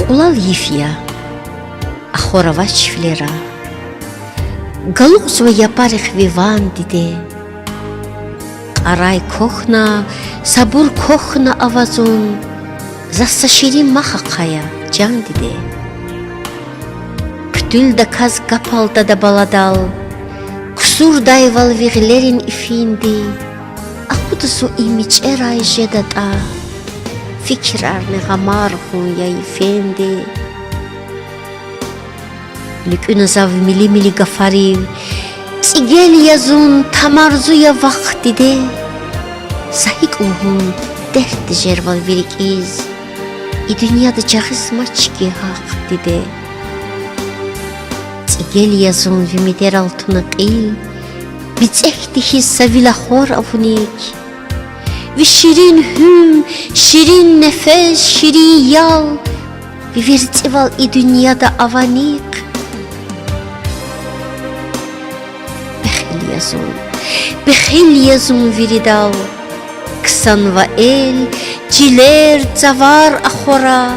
улал Ефия, ахоравач флера. Галук своя парих виван диде. Арай кохна, сабур кохна авазун, заса ширин махақая жан диде. Птүл да каз гапалда да баладал, кусур дайвал виглерин ифинди, акудасу имич эрай жедата, фикрарны гамар хун я ифенди. Ликуназав мили гафарив, цигел язун тамарзуя вақт диде, сахик ухун дерт жервал вирик из, и дунияда жахыс мачки хақ диде. Цигел язун вимидер алтуна қил, бицехти хисса вилахор авуник, ви ширин хüm, ширин нефес, ширин ял, ви вирцевал и дунияда аваник. Бехил язун виридал, ксан ва эл, жилер завар ахора,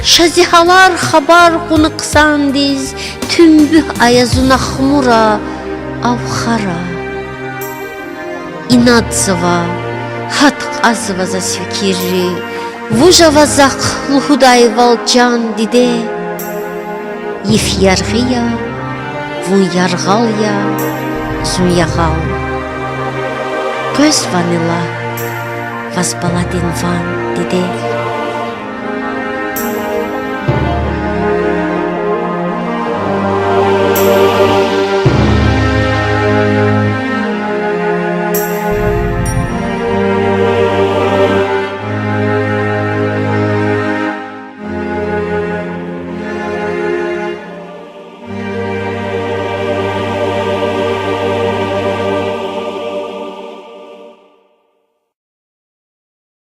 шазихалар хабар куныксандиз, түмбү аязуна хмура авхара. Инадзова, хатказва за свекирри, вужава зак лухудайвал жан диде, Ефьяргия, вун яргаля, зуягал. Көз ванила, вазбаладин ван диде.